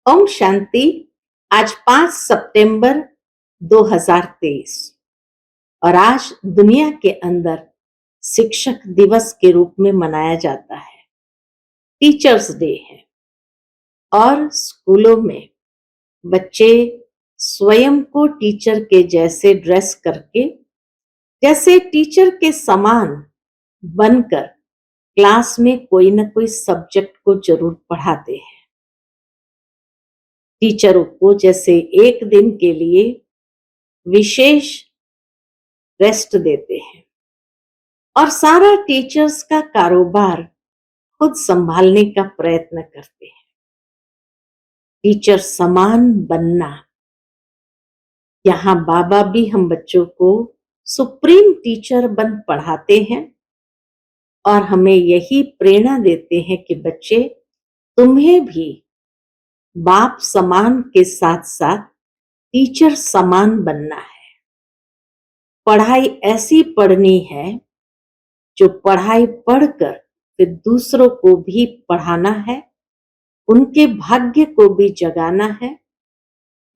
ओम शांति। आज 5 सितंबर 2023 और आज दुनिया के अंदर शिक्षक दिवस के रूप में मनाया जाता है। टीचर्स डे है और स्कूलों में बच्चे स्वयं को टीचर के जैसे ड्रेस करके, जैसे टीचर के समान बनकर क्लास में कोई ना कोई सब्जेक्ट को जरूर पढ़ाते हैं। टीचरों को जैसे एक दिन के लिए विशेष रेस्ट देते हैं और सारा टीचर्स का कारोबार खुद संभालने का प्रयत्न करते हैं। टीचर समान बनना, यहाँ बाबा भी हम बच्चों को सुप्रीम टीचर बन पढ़ाते हैं और हमें यही प्रेरणा देते हैं कि बच्चे, तुम्हें भी बाप समान के साथ साथ टीचर समान बनना है। पढ़ाई ऐसी पढ़नी है जो पढ़ाई पढ़कर फिर दूसरों को भी पढ़ाना है, उनके भाग्य को भी जगाना है।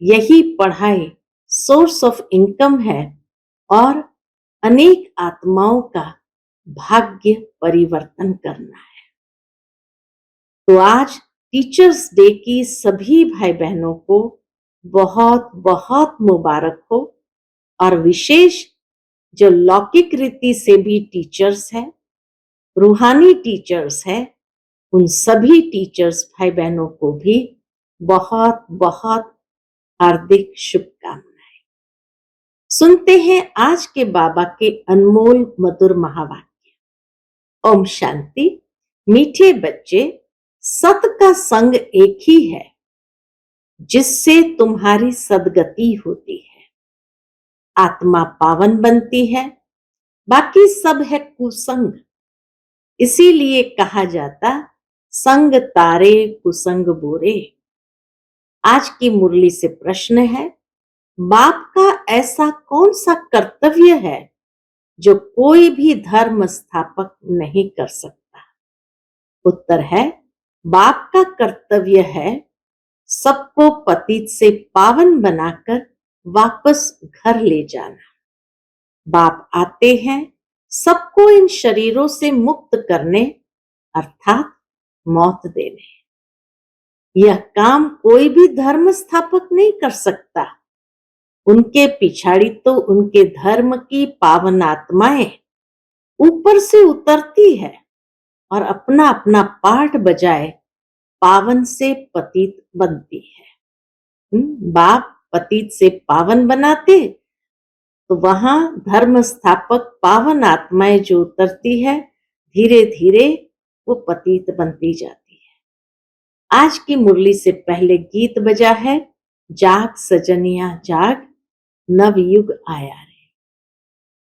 यही पढ़ाई सोर्स ऑफ इनकम है और अनेक आत्माओं का भाग्य परिवर्तन करना है। तो आज टीचर्स डे की सभी भाई बहनों को बहुत बहुत मुबारक हो और विशेष जो लौकिक रीति से भी टीचर्स है, रूहानी टीचर्स है, उन सभी टीचर्स भाई बहनों को भी बहुत बहुत हार्दिक शुभकामनाएं। सुनते हैं आज के बाबा के अनमोल मधुर महावाक्य। ओम शांति। मीठे बच्चे, सत का संग एक ही है जिससे तुम्हारी सदगति होती है। आत्मा पावन बनती है, बाकी सब है कुसंग। इसीलिए कहा जाता, संग तारे कुसंग बुरे। आज की मुरली से प्रश्न है, बाप का ऐसा कौन सा कर्तव्य है जो कोई भी धर्म स्थापक नहीं कर सकता? उत्तर है, बाप का कर्तव्य है सबको पतित से पावन बनाकर वापस घर ले जाना। बाप आते हैं सबको इन शरीरों से मुक्त करने, अर्थात मौत देने। यह काम कोई भी धर्म स्थापक नहीं कर सकता। उनके पिछाड़ी तो उनके धर्म की पावन आत्माएं ऊपर से उतरती है और अपना अपना पाठ बजाए पावन से पतित बनती है। बाप पतित से पावन बनाते तो वहां धर्म स्थापक पावन आत्माएं जो उतरती है, धीरे धीरे वो पतित बनती जाती है। आज की मुरली से पहले गीत बजा है, जाग सजनिया जाग, नवयुग आया रे।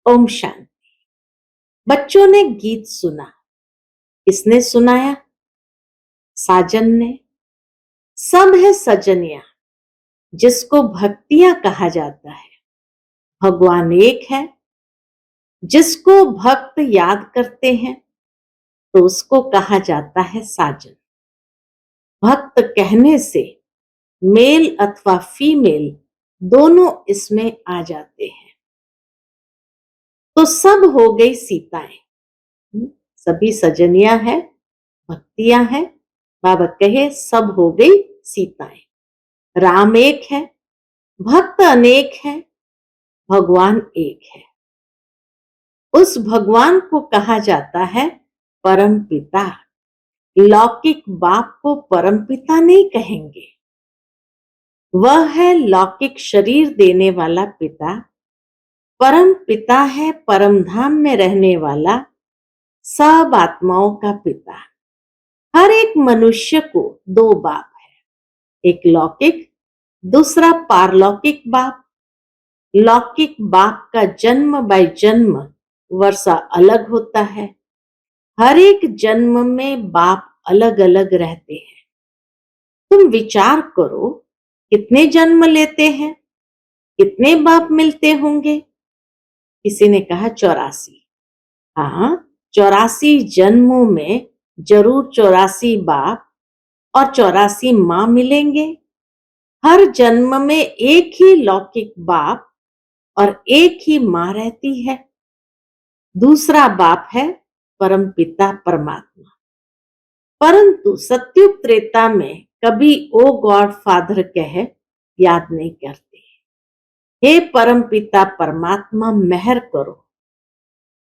ओम शांति। बच्चों ने गीत सुना। किसने सुनाया? साजन ने। सब है सजनिया, जिसको भक्तियां कहा जाता है। भगवान एक है, जिसको भक्त याद करते हैं तो उसको कहा जाता है साजन। भक्त कहने से मेल अथवा फीमेल दोनों इसमें आ जाते हैं। तो सब हो गई सीताएं, सभी सजनियां हैं, भक्तियां हैं। बाबा कहे सब हो गई सीताएं। राम एक है, भक्त अनेक है, भगवान एक है। उस भगवान को कहा जाता है परम पिता। लौकिक बाप को परम पिता नहीं कहेंगे, वह है लौकिक शरीर देने वाला पिता। परम पिता है परम धाम में रहने वाला, सब आत्माओं का पिता। हर एक मनुष्य को दो बाप है, एक लौकिक, दूसरा पारलौकिक बाप। लौकिक बाप का जन्म बाय जन्म वर्षा अलग होता है। हर एक जन्म में बाप अलग अलग रहते हैं। तुम विचार करो, कितने जन्म लेते हैं, कितने बाप मिलते होंगे? किसी ने कहा 84। हाँ, 84 जन्मों में जरूर 84 बाप और 84 माँ मिलेंगे। हर जन्म में एक ही लौकिक बाप और एक ही माँ रहती है। दूसरा बाप है परमपिता परमात्मा। परंतु सत्युग त्रेता में कभी ओ गॉड फादर कह याद नहीं करते। हे परमपिता परमात्मा मेहर करो,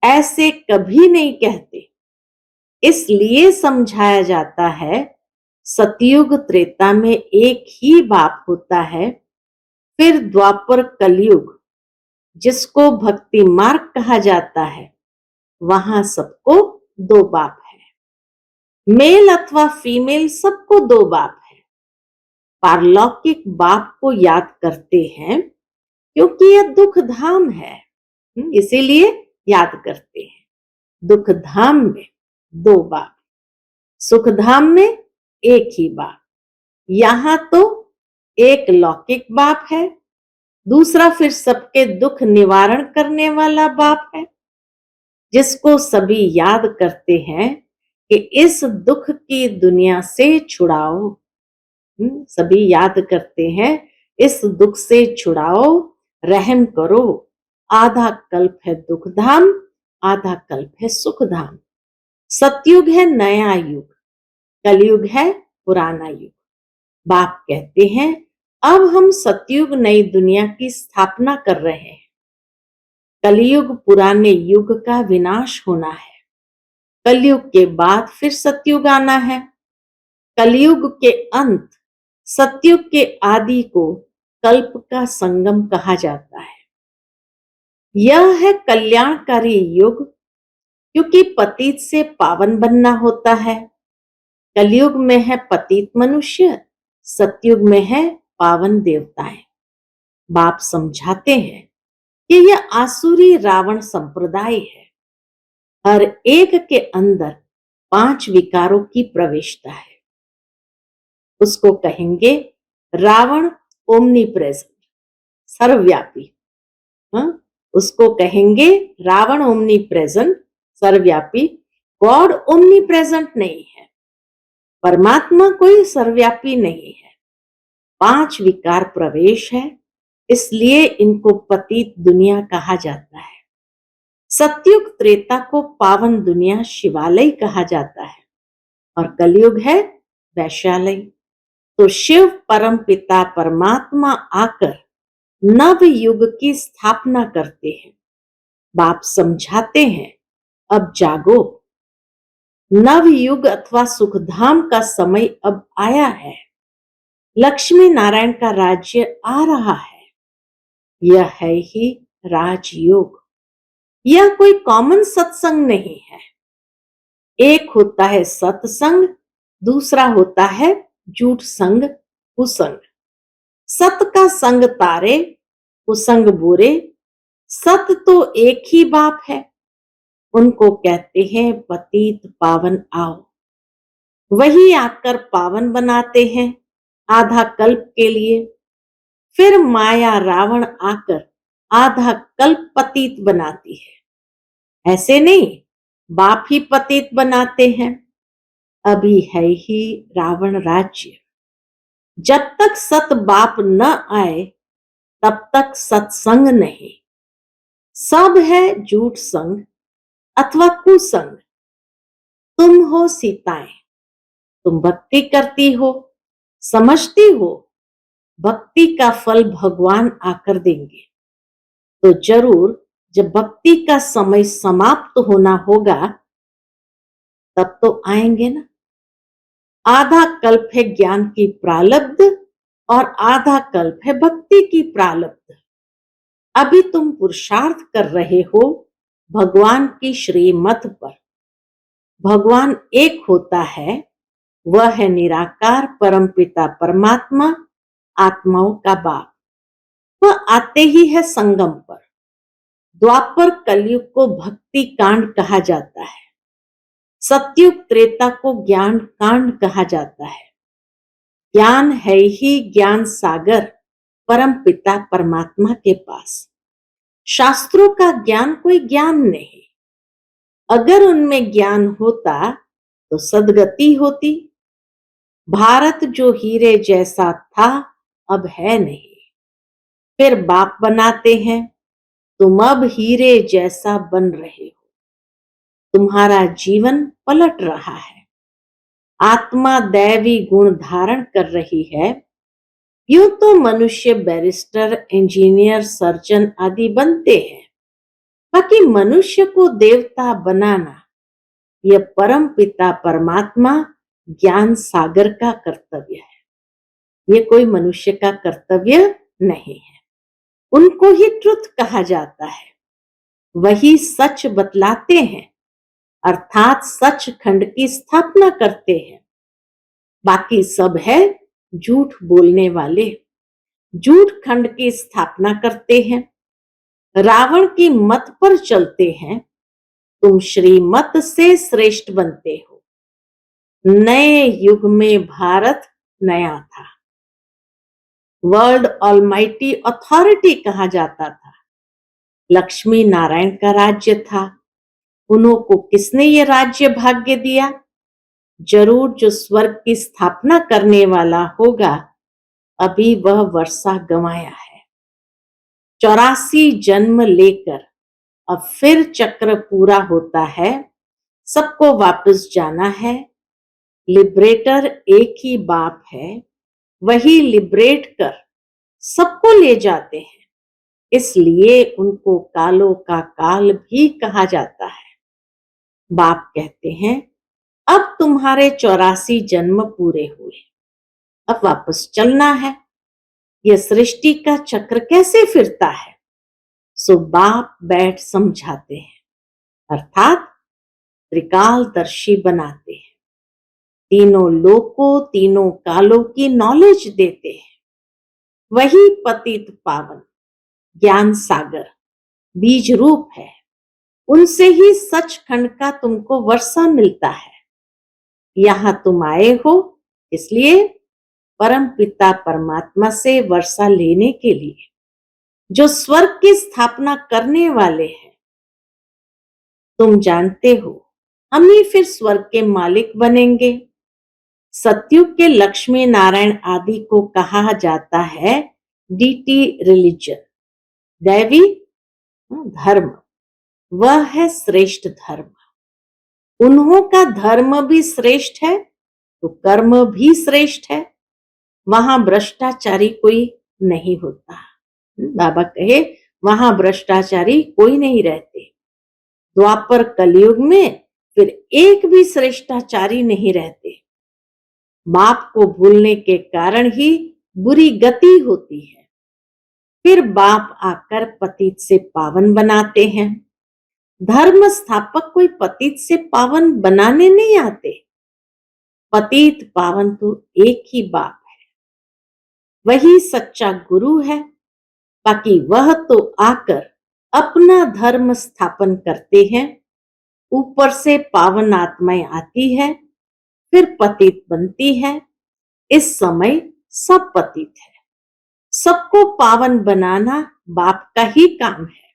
ऐसे कभी नहीं कहते। इसलिए समझाया जाता है सतयुग त्रेता में एक ही बाप होता है। फिर द्वापर कलयुग, जिसको भक्ति मार्ग कहा जाता है, वहां सबको दो बाप है। मेल अथवा फीमेल सबको दो बाप है। पारलौकिक बाप को याद करते हैं क्योंकि यह दुख धाम है, इसीलिए याद करते हैं। दुख धाम में दो बाप, सुख धाम में एक ही बाप। यहां तो एक लौकिक बाप है, दूसरा फिर सबके दुख निवारण करने वाला बाप है, जिसको सभी याद करते हैं कि इस दुख की दुनिया से छुड़ाओ। सभी याद करते हैं इस दुख से छुड़ाओ, रहम करो। आधा कल्प है दुख धाम, आधा कल्प है सुख धाम। सतयुग है नया युग, कलयुग है पुराना युग। बाप कहते हैं अब हम सतयुग नई दुनिया की स्थापना कर रहे हैं। कलयुग पुराने युग का विनाश होना है। कलयुग के बाद फिर सतयुग आना है। कलयुग के अंत सतयुग के आदि को कल्प का संगम कहा जाता है। यह है कल्याणकारी युग, क्योंकि पतित से पावन बनना होता है। कलयुग में है पतित मनुष्य, सतयुग में है पावन देवताएं। बाप समझाते हैं कि यह आसुरी रावण संप्रदाय है। हर एक के अंदर 5 विकारों की प्रवेशता है। उसको कहेंगे रावण ओमनी प्रेजेंट, सर्वव्यापी। उसको कहेंगे रावण ओमनी प्रेजेंट, सर्वव्यापी। गॉड ओमनी प्रेजेंट नहीं है, परमात्मा कोई सर्वव्यापी नहीं है। 5 विकार प्रवेश है, इसलिए इनको पतित दुनिया कहा जाता है। सतयुग त्रेता को पावन दुनिया शिवालय कहा जाता है और कलयुग है वैश्यालय। तो शिव परम पिता परमात्मा आकर नव युग की स्थापना करते हैं। बाप समझाते हैं अब जागो, नव युग अथवा सुखधाम का समय अब आया है। लक्ष्मी नारायण का राज्य आ रहा है। यह है ही राजयोग। यह कोई कॉमन सत्संग नहीं है। एक होता है सत्संग, दूसरा होता है झूठ संग, कुसंग। सत का संग तारे, कुसंग बुरे। सत तो एक ही बाप है, उनको कहते हैं पतित पावन आओ। वही आकर पावन बनाते हैं आधा कल्प के लिए। फिर माया रावण आकर आधा कल्प पतित बनाती है। ऐसे नहीं, बाप ही पतित बनाते हैं। अभी है ही रावण राज्य। जब तक सत बाप न आए तब तक सत्संग नहीं। सब है झूठ संग अथवा कुसंग। तुम हो सीताएं, तुम भक्ति करती हो, समझती हो भक्ति का फल भगवान आकर देंगे, तो जरूर जब भक्ति का समय समाप्त होना होगा तब तो आएंगे ना। आधा कल्प है ज्ञान की प्रालब्ध और आधा कल्प है भक्ति की प्रालब्ध। अभी तुम पुरुषार्थ कर रहे हो भगवान की श्रीमत पर। भगवान एक होता है, वह है निराकार परमपिता परमात्मा, आत्माओं का बाप। वह आते ही है संगम पर। द्वापर कलयुग को भक्ति कांड कहा जाता है। सतयुग त्रेता को ज्ञान कांड कहा जाता है। ज्ञान है ही ज्ञान सागर परम पिता परमात्मा के पास। शास्त्रों का ज्ञान कोई ज्ञान नहीं। अगर उनमें ज्ञान होता तो सदगति होती। भारत जो हीरे जैसा था अब है नहीं। फिर बाप बनाते हैं, तुम अब हीरे जैसा बन रहे हो। तुम्हारा जीवन पलट रहा है। आत्मा दैवी गुण धारण कर रही है। यूं तो मनुष्य बैरिस्टर, इंजीनियर, सर्जन आदि बनते हैं। बाकी मनुष्य को देवता बनाना यह परम पिता परमात्मा ज्ञान सागर का कर्तव्य है। ये कोई मनुष्य का कर्तव्य नहीं है। उनको ही ट्रुथ कहा जाता है। वही सच बतलाते हैं, अर्थात सच खंड की स्थापना करते हैं। बाकी सब है झूठ बोलने वाले, झूठ खंड की स्थापना करते हैं, रावण की मत पर चलते हैं। तुम श्रीमत से श्रेष्ठ बनते हो। नए युग में भारत नया था। वर्ल्ड ऑलमाइटी अथॉरिटी कहा जाता था। लक्ष्मी नारायण का राज्य था। उन्हों को किसने ये राज्य भाग्य दिया? जरूर जो स्वर्ग की स्थापना करने वाला होगा। अभी वह वर्षा गंवाया है। 84 जन्म लेकर अब फिर चक्र पूरा होता है। सबको वापस जाना है। लिबरेटर एक ही बाप है। वही लिबरेट कर सबको ले जाते हैं। इसलिए उनको कालों का काल भी कहा जाता है। बाप कहते हैं, अब तुम्हारे 84 जन्म पूरे हुए, अब वापस चलना है। यह सृष्टि का चक्र कैसे फिरता है? सो बाप बैठ समझाते हैं, अर्थात त्रिकालदर्शी बनाते हैं। तीनों लोकों, तीनों कालों की नॉलेज देते हैं। वही पतित पावन ज्ञान सागर बीज रूप है। उनसे ही सचखंड का तुमको वर्षा मिलता है। यहां तुम आए हो इसलिए परम पिता परमात्मा से वर्षा लेने के लिए, जो स्वर्ग की स्थापना करने वाले हैं। तुम जानते हो हम ही फिर स्वर्ग के मालिक बनेंगे। सतयुग के लक्ष्मी नारायण आदि को कहा जाता है डीटी रिलीजन, दैवी धर्म। वह है श्रेष्ठ धर्म। उन्हों का धर्म भी श्रेष्ठ है तो कर्म भी श्रेष्ठ है। वहां भ्रष्टाचारी कोई नहीं होता। बाबा कहे वहां भ्रष्टाचारी कोई नहीं रहते। द्वापर कलयुग में फिर एक भी श्रेष्ठाचारी नहीं रहते। बाप को भूलने के कारण ही बुरी गति होती है। फिर बाप आकर पतित से पावन बनाते हैं। धर्म स्थापक कोई पतित से पावन बनाने नहीं आते। पतित पावन तो एक ही बाप है। वही सच्चा गुरु है। बाकी वह तो आकर अपना धर्म स्थापन करते हैं। ऊपर से पावन आत्माएं आती है, फिर पतित बनती है। इस समय सब पतित है। सबको पावन बनाना बाप का ही काम है।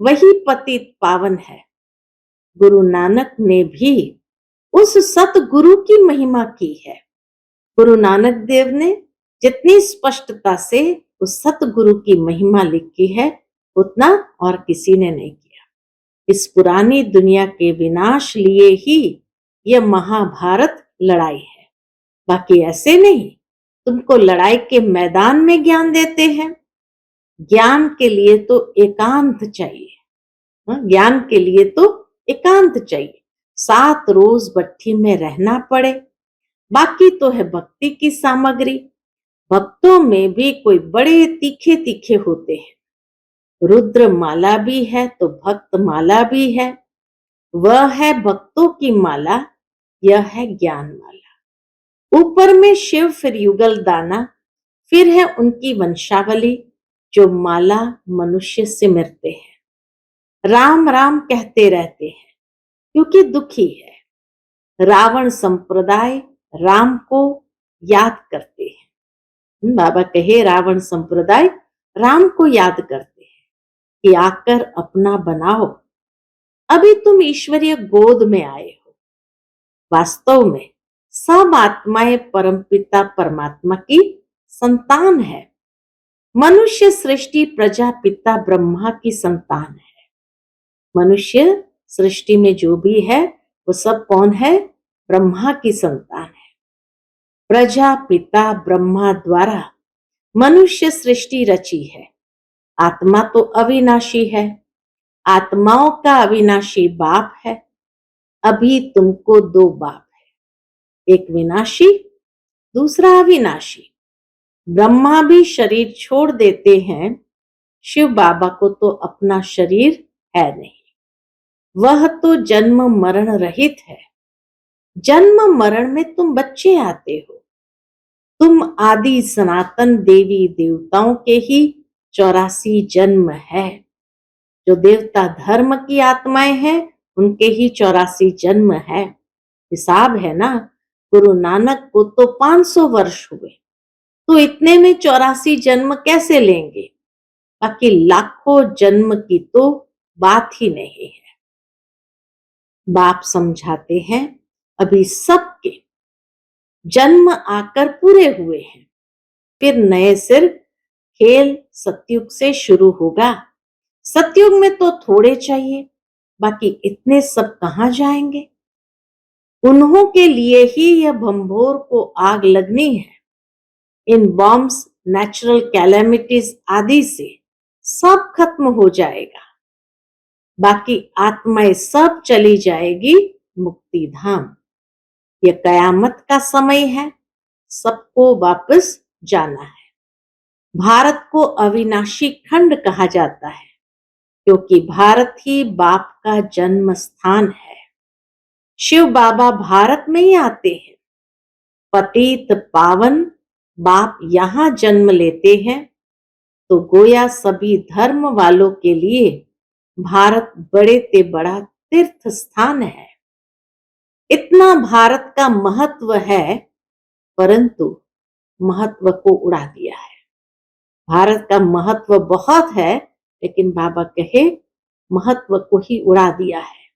वही पतित पावन है। गुरु नानक ने भी उस सतगुरु की महिमा की है। गुरु नानक देव ने जितनी स्पष्टता से उस सतगुरु की महिमा लिखी है, उतना और किसी ने नहीं किया। इस पुरानी दुनिया के विनाश लिए ही यह महाभारत लड़ाई है। बाकी ऐसे नहीं तुमको लड़ाई के मैदान में ज्ञान देते हैं। ज्ञान के लिए तो एकांत चाहिए। ज्ञान के लिए तो एकांत चाहिए। 7 रोज भट्ठी में रहना पड़े। बाकी तो है भक्ति की सामग्री। भक्तों में भी कोई बड़े तीखे तीखे होते हैं। रुद्र माला भी है तो भक्त माला भी है। वह है भक्तों की माला, यह है ज्ञान माला। ऊपर में शिव, फिर युगल दाना, फिर है उनकी वंशावली जो माला मनुष्य सिमरते हैं। राम राम कहते रहते हैं क्योंकि दुखी है। रावण संप्रदाय राम को याद करते हैं। बाबा कहे रावण संप्रदाय राम को याद करते हैं कि आकर अपना बनाओ। अभी तुम ईश्वरीय गोद में आए हो। वास्तव में सब आत्माएं परमपिता परमात्मा की संतान है। मनुष्य सृष्टि प्रजापिता ब्रह्मा की संतान है। मनुष्य सृष्टि में जो भी है वो सब कौन है? ब्रह्मा की संतान है। प्रजापिता ब्रह्मा द्वारा मनुष्य सृष्टि रची है। आत्मा तो अविनाशी है। आत्माओं का अविनाशी बाप है। अभी तुमको दो बाप है, एक विनाशी, दूसरा अविनाशी। ब्रह्मा भी शरीर छोड़ देते हैं, शिव बाबा को तो अपना शरीर है नहीं। वह तो जन्म मरण रहित है। जन्म मरण में तुम बच्चे आते हो। तुम आदि सनातन देवी देवताओं के ही 84 जन्म है। जो देवता धर्म की आत्माएं हैं उनके ही 84 जन्म है। हिसाब है ना, गुरु नानक को तो 500 वर्ष हुए, तो इतने में 84 जन्म कैसे लेंगे? बाकी लाखों जन्म की तो बात ही नहीं है। बाप समझाते हैं अभी सबके जन्म आकर पूरे हुए हैं, फिर नए सिर खेल सतयुग से शुरू होगा। सतयुग में तो थोड़े चाहिए, बाकी इतने सब कहां जाएंगे? उन्हों के लिए ही यह भंभोर को आग लगनी है। इन बॉम्ब्स, नेचुरल कैलेमिटीज आदि से सब खत्म हो जाएगा। बाकी आत्माएं सब चली जाएगी मुक्ति धाम। यह कयामत का समय है, सबको वापस जाना है। भारत को अविनाशी खंड कहा जाता है, क्योंकि भारत ही बाप का जन्म स्थान है। शिव बाबा भारत में ही आते हैं। पतित पावन बाप यहां जन्म लेते हैं, तो गोया सभी धर्म वालों के लिए भारत बड़े ते बड़ा तीर्थ स्थान है। इतना भारत का महत्व है, परंतु महत्व को उड़ा दिया है। भारत का महत्व बहुत है, लेकिन बाबा कहे महत्व को ही उड़ा दिया है।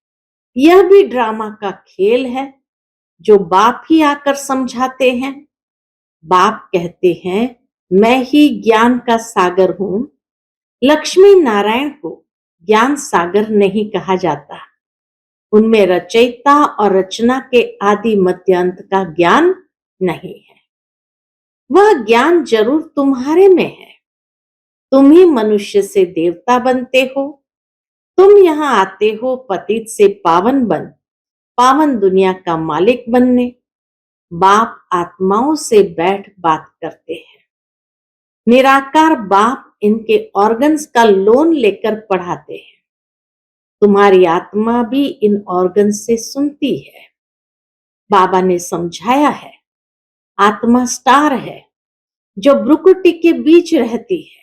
यह भी ड्रामा का खेल है, जो बाप ही आकर समझाते हैं। बाप कहते हैं मैं ही ज्ञान का सागर हूं। लक्ष्मी नारायण को ज्ञान सागर नहीं कहा जाता। उनमें रचयिता और रचना के आदि मध्य अंत का ज्ञान नहीं है। वह ज्ञान जरूर तुम्हारे में है। तुम ही मनुष्य से देवता बनते हो। तुम यहाँ आते हो पतित से पावन बन, पावन दुनिया का मालिक बनने। बाप आत्माओं से बैठ बात करते हैं। निराकार बाप इनके ऑर्गन्स का लोन लेकर पढ़ाते हैं। तुम्हारी आत्मा भी इन ऑर्गन्स से सुनती है। बाबा ने समझाया है, आत्मा स्टार है जो ब्रुकुटी के बीच रहती है,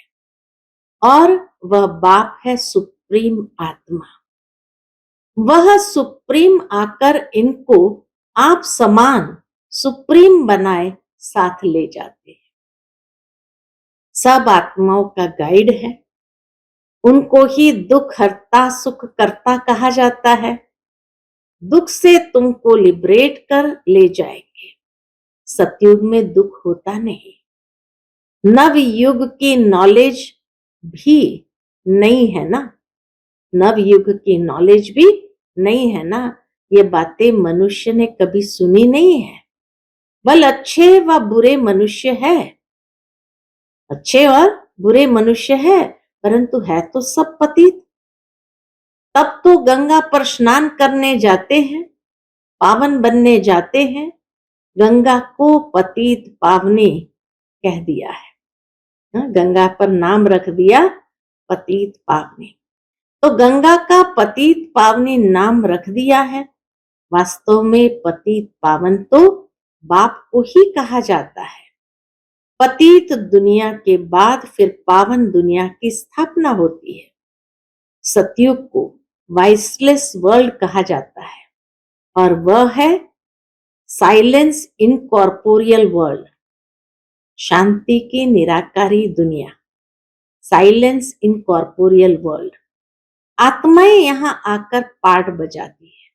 और वह बाप है सुप्रीम आत्मा। वह सुप्रीम आकर इनको आप समान सुप्रीम बनाए साथ ले जाते हैं। सब आत्माओं का गाइड है। उनको ही दुख हरता सुख करता कहा जाता है। दुख से तुमको लिबरेट कर ले जाएंगे। सतयुग में दुख होता नहीं। नव युग की नॉलेज भी नहीं है ना। नव युग की नॉलेज भी नहीं है ना। ये बातें मनुष्य ने कभी सुनी नहीं है। बल अच्छे व बुरे मनुष्य है, अच्छे और बुरे मनुष्य है, परंतु है तो सब पतित। तब तो गंगा पर स्नान करने जाते हैं, पावन बनने जाते हैं। गंगा को पतित पावनी कह दिया है। गंगा पर नाम रख दिया पतित पावनी। तो गंगा का पतित पावनी नाम रख दिया है। वास्तव में पतित पावन तो बाप को ही कहा जाता है। पतित दुनिया के बाद फिर पावन दुनिया की स्थापना होती है। सतयुग को वाइसलेस वर्ल्ड कहा जाता है, और वह है साइलेंस इनकॉर्पोरियल वर्ल्ड, शांति की निराकारी दुनिया, साइलेंस इनकॉर्पोरियल वर्ल्ड। आत्माएं यहां आकर पाठ बजाती है।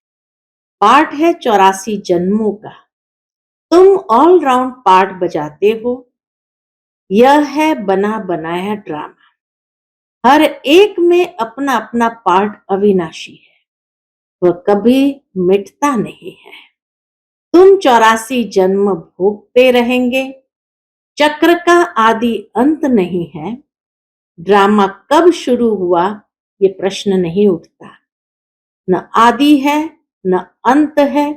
पाठ है 84 जन्मों का। तुम ऑलराउंड पार्ट बजाते हो। यह है बना बनाया ड्रामा। हर एक में अपना अपना पार्ट अविनाशी है, वह कभी मिटता नहीं है। तुम 84 जन्म भोगते रहेंगे। चक्र का आदि अंत नहीं है। ड्रामा कब शुरू हुआ ये प्रश्न नहीं उठता। न आदि है न अंत है।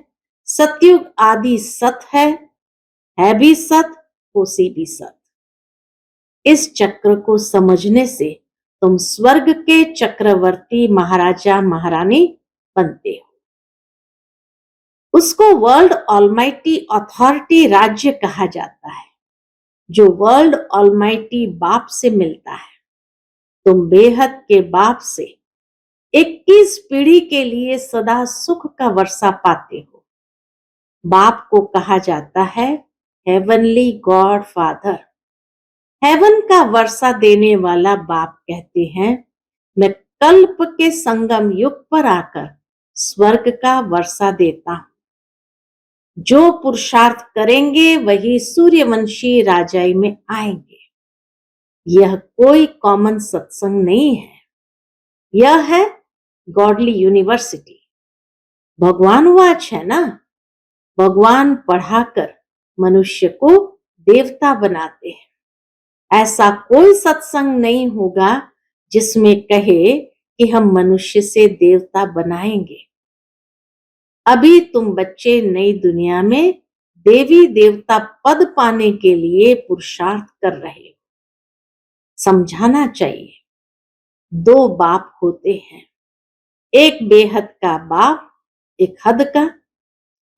सतयुग आदि सत है भी सत, होसी भी सत। इस चक्र को समझने से तुम स्वर्ग के चक्रवर्ती महाराजा महारानी बनते हो। उसको वर्ल्ड ऑलमाइटी अथॉरिटी राज्य कहा जाता है, जो वर्ल्ड ऑलमाइटी बाप से मिलता है। तुम बेहद के बाप से 21 पीढ़ी के लिए सदा सुख का वर्षा पाते हो। बाप को कहा जाता है हेवनली गॉड फादर। हेवन का वर्षा देने वाला बाप कहते हैं, मैं कल्प के संगम युग पर आकर स्वर्ग का वर्षा देता हूं। जो पुरुषार्थ करेंगे वही सूर्यवंशी राजाई में आएंगे। यह कोई कॉमन सत्संग नहीं है, यह है गॉडली यूनिवर्सिटी। भगवान वाच है ना। भगवान पढ़ाकर मनुष्य को देवता बनाते हैं। ऐसा कोई सत्संग नहीं होगा जिसमें कहे कि हम मनुष्य से देवता बनाएंगे। अभी तुम बच्चे नई दुनिया में देवी देवता पद पाने के लिए पुरुषार्थ कर रहे हो। समझाना चाहिए, दो बाप होते हैं, एक बेहद का बाप, एक हद का।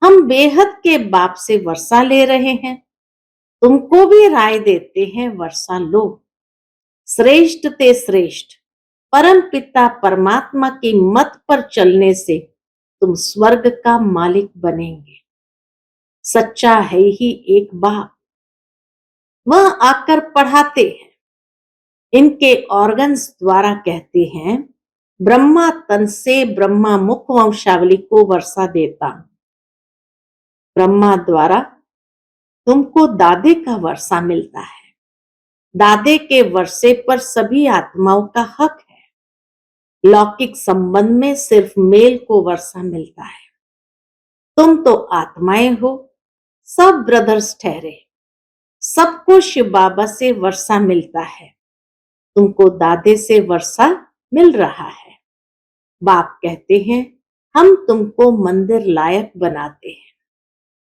हम बेहद के बाप से वर्षा ले रहे हैं। तुमको भी राय देते हैं, वर्षा लो। श्रेष्ठ ते श्रेष्ठ परम पिता परमात्मा की मत पर चलने से तुम स्वर्ग का मालिक बनेंगे। सच्चा है ही एक बाप, वह आकर पढ़ाते हैं। इनके ऑर्गन्स द्वारा कहते हैं, ब्रह्मा तन से ब्रह्मा मुख वंशावली को वर्षा देता हूं। ब्रह्मा द्वारा तुमको दादे का वर्षा मिलता है। दादे के वर्षे पर सभी आत्माओं का हक है। लौकिक संबंध में सिर्फ मेल को वर्षा मिलता है। तुम तो आत्माएं हो, सब ब्रदर्स ठहरे। सबको शिव बाबा से वर्षा मिलता है। तुमको दादे से वर्षा मिल रहा है। बाप कहते हैं, हम तुमको मंदिर लायक बनाते हैं।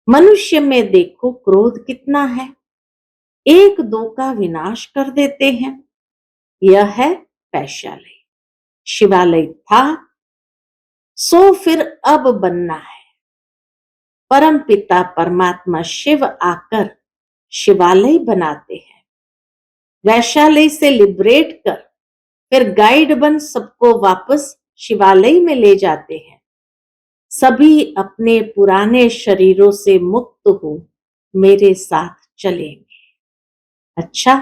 मनुष्य में देखो क्रोध कितना है, एक दो का विनाश कर देते हैं। यह है वैशालय। शिवालय था सो फिर अब बनना है। परम पिता परमात्मा शिव आकर शिवालय बनाते हैं। वैशालय से लिबरेट कर फिर गाइड बन सबको वापस शिवालय में ले जाते हैं। सभी अपने पुराने शरीरों से मुक्त हो मेरे साथ चलेंगे। अच्छा,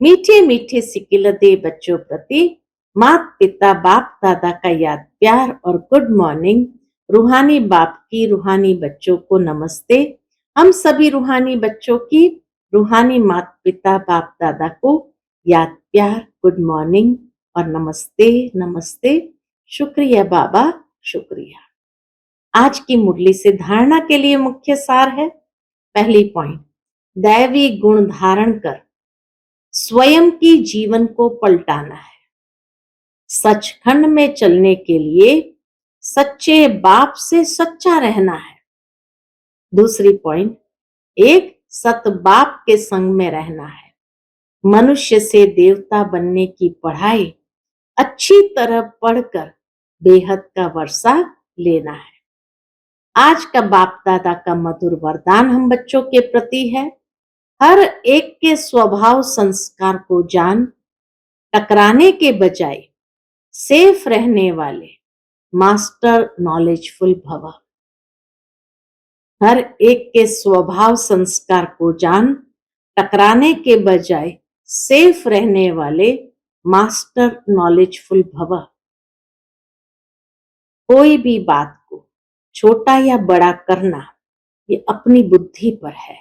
मीठे मीठे सिकिलते बच्चों प्रति माता पिता बाप दादा का याद प्यार और गुड मॉर्निंग। रूहानी बाप की रूहानी बच्चों को नमस्ते। हम सभी रूहानी बच्चों की रूहानी माता पिता बाप दादा को याद प्यार गुड मॉर्निंग और नमस्ते नमस्ते। शुक्रिया बाबा, शुक्रिया। आज की मुरली से धारणा के लिए मुख्य सार है। पहली पॉइंट, दैवी गुण धारण कर स्वयं की जीवन को पलटाना है। सचखंड में चलने के लिए सच्चे बाप से सच्चा रहना है। दूसरी पॉइंट, एक सत बाप के संग में रहना है। मनुष्य से देवता बनने की पढ़ाई अच्छी तरह पढ़कर बेहद का वर्षा लेना है। आज का बाप दादा का मधुर वरदान हम बच्चों के प्रति है, हर एक के स्वभाव संस्कार को जान, टकराने के बजाय सेफ रहने वाले मास्टर नॉलेजफुल भव। हर एक के स्वभाव संस्कार को जान, टकराने के बजाय सेफ रहने वाले मास्टर नॉलेजफुल भव। कोई भी बात को छोटा या बड़ा करना ये अपनी बुद्धि पर है।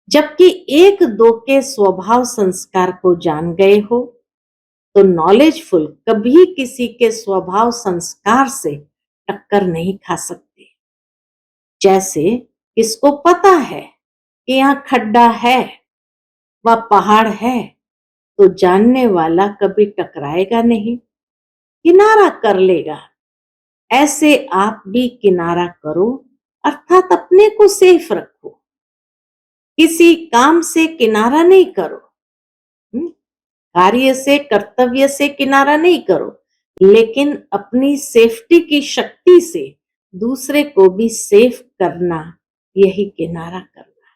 जबकि एक दो के स्वभाव संस्कार को जान गए हो तो नॉलेजफुल कभी किसी के स्वभाव संस्कार से टक्कर नहीं खा सकते। जैसे किसको पता है कि यहाँ खड्डा है व पहाड़ है तो जानने वाला कभी टकराएगा नहीं, किनारा कर लेगा। ऐसे आप भी किनारा करो, अर्थात अपने को सेफ रखो। किसी काम से किनारा नहीं करो, कार्य से कर्तव्य से किनारा नहीं करो, लेकिन अपनी सेफ्टी की शक्ति से दूसरे को भी सेफ करना, यही किनारा करना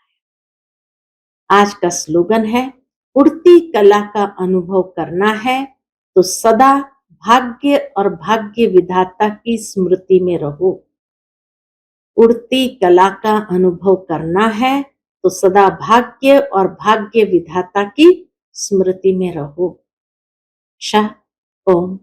है। आज का स्लोगन है, उड़ती कला का अनुभव करना है तो सदा भाग्य और भाग्य विधाता की स्मृति में रहो। उड़ती कला का अनुभव करना है तो सदा भाग्य और भाग्य विधाता की स्मृति में रहो। शाह ओम।